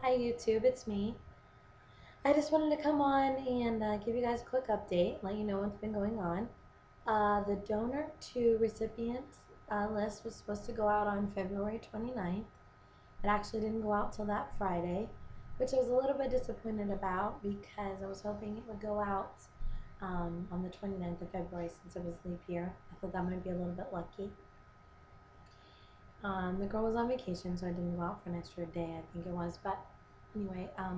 Hi YouTube, it's me. I just wanted to come on and give you guys a quick update, let you know what's been going on. The donor to recipients list was supposed to go out on February 29th. It actually didn't go out till that Friday, which I was a little bit disappointed about because I was hoping it would go out on the 29th of February since it was leap year. I thought that might be a little bit lucky. The girl was on vacation, so I didn't go out for an extra day, I think it was. But anyway, I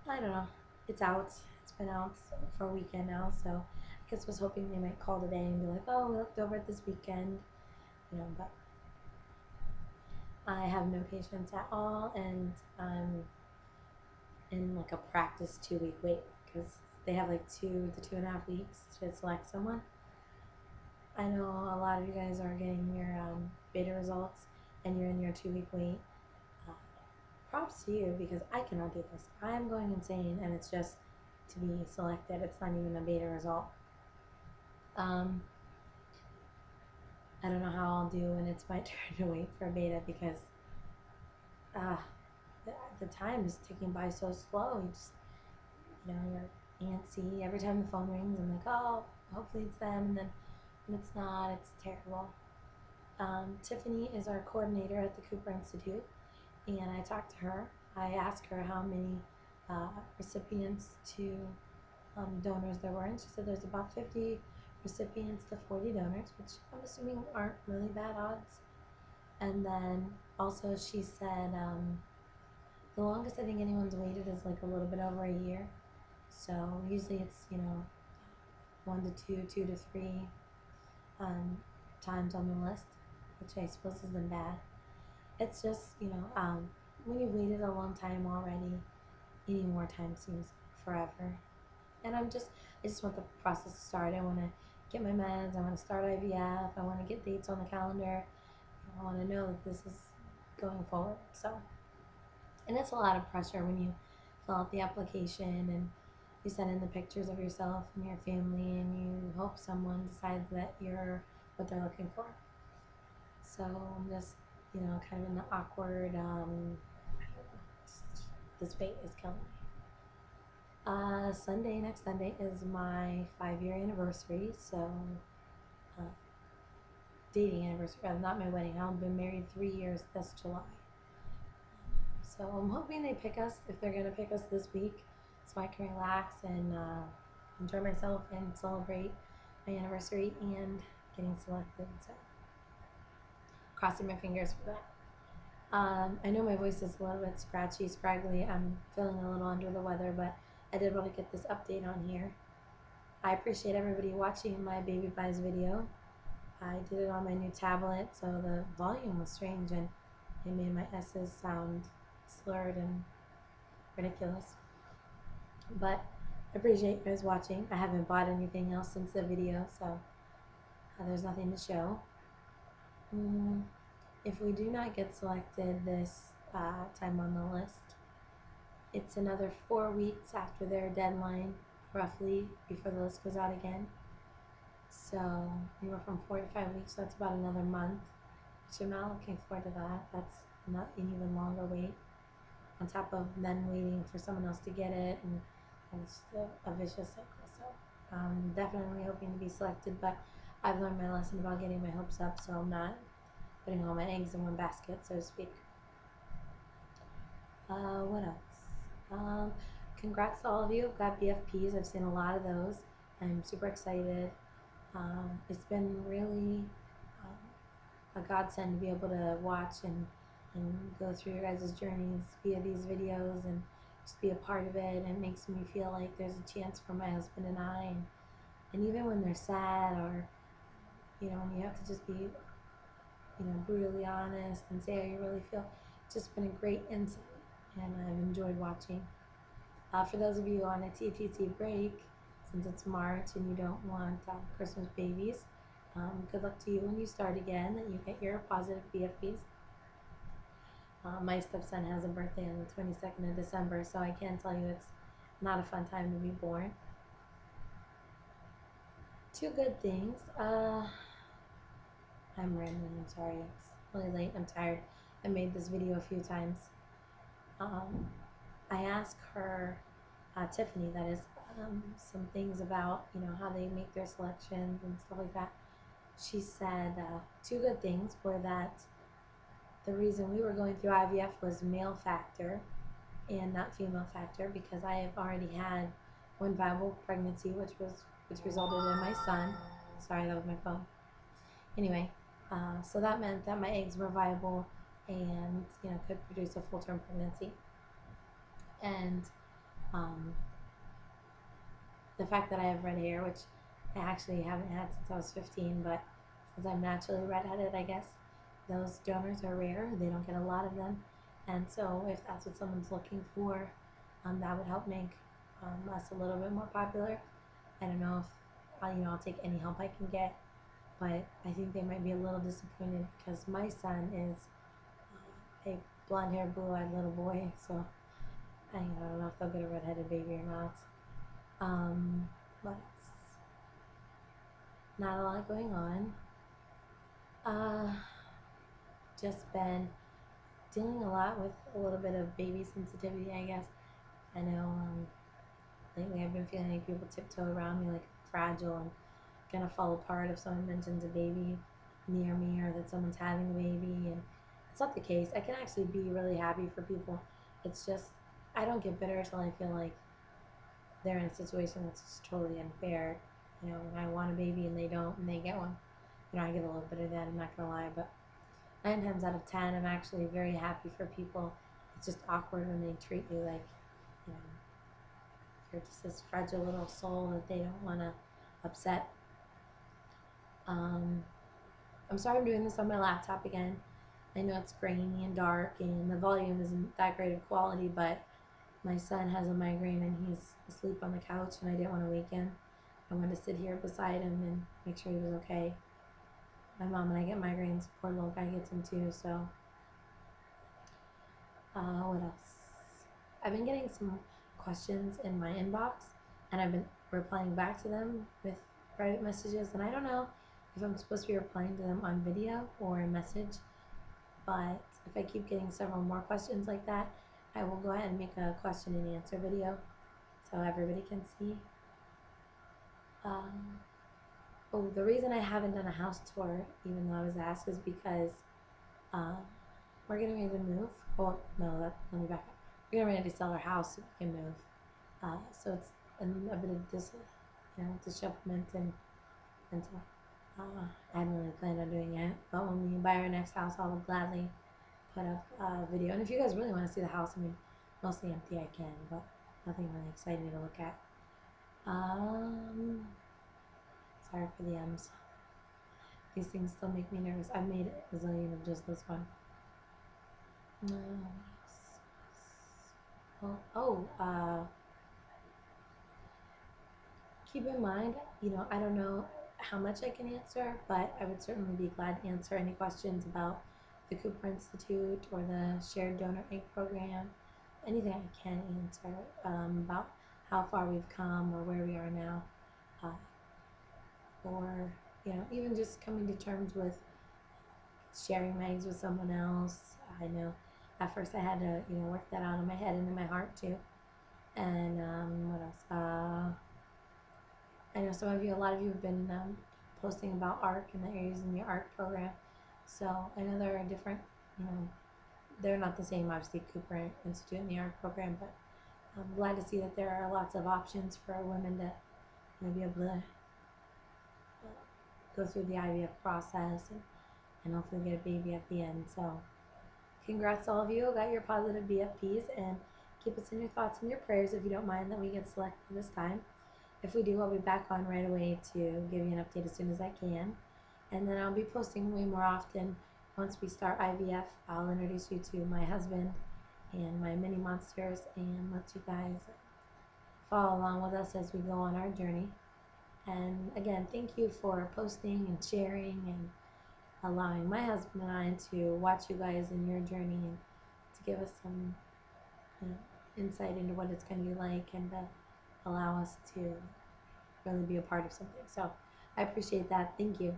don't know. It's out. It's been out for a weekend now, so I guess was hoping they might call today and be like, "Oh, we looked over it this weekend," But I have no patience at all, and I'm in like a practice 2 week wait because they have like 2 to 2.5 weeks to select someone. I know a lot of you guys are getting your beta results, and you're in your 2 week wait. Uh, Props to you because I cannot do this. I'm going insane, and it's just to be selected. It's not even a beta result. Um, I don't know how I'll do when it's my turn to wait for a beta because uh, the time is ticking by so slow. You're antsy every time the phone rings. I'm like, oh, hopefully it's them, and then when it's not, it's terrible. Tiffany is our coordinator at the Cooper Institute, and I talked to her. I asked her how many recipients to donors there were, and she said there's about 50 recipients to 40 donors, which I'm assuming aren't really bad odds. And then also she said the longest I think anyone's waited is like a little bit over a year. So usually it's 1 to 2, 2 to 3 times on the list, which I suppose isn't bad. It's just when you've waited a long time already, any more time seems forever. And I just want the process to start. I want to get my meds. I want to start IVF. I want to get dates on the calendar. I want to know that this is going forward. So, and it's a lot of pressure when you fill out the application and you send in the pictures of yourself and your family, and you hope someone decides that you're what they're looking for. So I'm just, kind of in the awkward. This wait is killing me. Next Sunday is my 5 year anniversary. So, uh, dating anniversary, rather, not my wedding. I've been married 3 years this July. So I'm hoping they pick us, if they're going to pick us this week, so I can relax and enjoy myself and celebrate my anniversary and getting selected. So crossing my fingers for that. I know my voice is a little bit scratchy, scraggly. I'm feeling a little under the weather, but I did want to get this update on here. I appreciate everybody watching my baby buys video. I did it on my new tablet, so the volume was strange and it made my S's sound slurred and ridiculous. But I appreciate you guys watching. I haven't bought anything else since the video, so there's nothing to show. If we do not get selected this time on the list, it's another 4 weeks after their deadline, roughly, before the list goes out again. So anywhere from 4 to 5 weeks, so that's about another month, which I'm not looking forward to that. That's not an even longer wait, on top of then waiting for someone else to get it, and it's a vicious cycle. So I'm definitely hoping to be selected, but I've learned my lesson about getting my hopes up, so I'm not putting all my eggs in one basket, so to speak. What else? Congrats to all of you. I've got BFPs. I've seen a lot of those. I'm super excited. It's been really a godsend to be able to watch and go through your guys' journeys via these videos and just be a part of it. And it makes me feel like there's a chance for my husband and I. And even when they're sad, or when you have to just be brutally honest and say how you really feel, it's just been a great insight, and I've enjoyed watching. For those of you on a TTT break, since it's March and you don't want Christmas babies, good luck to you when you start again, that you get your positive BFPs. My stepson has a birthday on the 22nd of December, so I can tell you it's not a fun time to be born. Two good things. I'm rambling, I'm sorry. It's really late, I'm tired. I made this video a few times. I asked her, Tiffany, that is, some things about, how they make their selections and stuff like that. She said two good things were that the reason we were going through IVF was male factor and not female factor, because I have already had one viable pregnancy, which resulted in my son. Sorry, that was my phone. Anyway, so that meant that my eggs were viable and could produce a full term pregnancy. And um, the fact that I have red hair, which I actually haven't had since I was 15, but since I'm naturally redheaded, I guess those donors are rare. They don't get a lot of them, and so if that's what someone's looking for, that would help make us a little bit more popular. I don't know if I'll take any help I can get, but I think they might be a little disappointed because my son is a blonde-haired, blue-eyed little boy, so I don't know if they'll get a redheaded baby or not. But not a lot going on. Just been dealing a lot with a little bit of baby sensitivity, I guess. I know lately I've been feeling like people tiptoe around me like I'm fragile and gonna fall apart if someone mentions a baby near me or that someone's having a baby, and it's not the case. I can actually be really happy for people. It's just I don't get bitter until I feel like they're in a situation that's just totally unfair. When I want a baby and they don't and they get one, I get a little bit of that, I'm not gonna lie, but 9 times out of 10, I'm actually very happy for people. It's just awkward when they treat you like, you know, you're just this fragile little soul that they don't want to upset. I'm sorry I'm doing this on my laptop again. I know it's grainy and dark and the volume isn't that great of quality, but my son has a migraine and he's asleep on the couch and I didn't want to wake him. I wanted to sit here beside him and make sure he was okay. My mom and I get migraines. Poor little guy gets them too, so. What else? I've been getting some questions in my inbox and I've been replying back to them with private messages, and I don't know if I'm supposed to be replying to them on video or a message, but if I keep getting several more questions like that, I will go ahead and make a question and answer video so everybody can see. The reason I haven't done a house tour, even though I was asked, is because we're getting ready to move. Well, no, let me back up. We're getting ready to sell our house so we can move. So it's a bit of dishevelment and so I hadn't really planned on doing it. But when we buy our next house, I will gladly put up a video. And if you guys really want to see the house, I mean, mostly empty, I can, but nothing really exciting to look at. Sorry for the M's. These things still make me nervous. I've made a zillion of just this one. Keep in mind, I don't know how much I can answer, but I would certainly be glad to answer any questions about the Cooper Institute or the Shared Donor Egg Program. Anything I can answer about how far we've come or where we are now, or even just coming to terms with sharing my eggs with someone else. I know at first I had to work that out in my head and in my heart too. And what else? I know a lot of you have been posting about ARC and that you're using the ARC program. So I know there are different, they're not the same, obviously, Cooper Institute and the ARC program, but I'm glad to see that there are lots of options for women to be able to go through the IVF process and hopefully get a baby at the end. So congrats to all of you who got your positive BFPs, and keep us in your thoughts and your prayers if you don't mind that we get selected this time. If we do, I'll be back on right away to give you an update as soon as I can. And then I'll be posting way more often. Once we start IVF, I'll introduce you to my husband and my mini monsters and let you guys follow along with us as we go on our journey. And again, thank you for posting and sharing and allowing my husband and I to watch you guys in your journey and to give us some insight into what it's going to be like and allow us to really be a part of something. So I appreciate that. Thank you.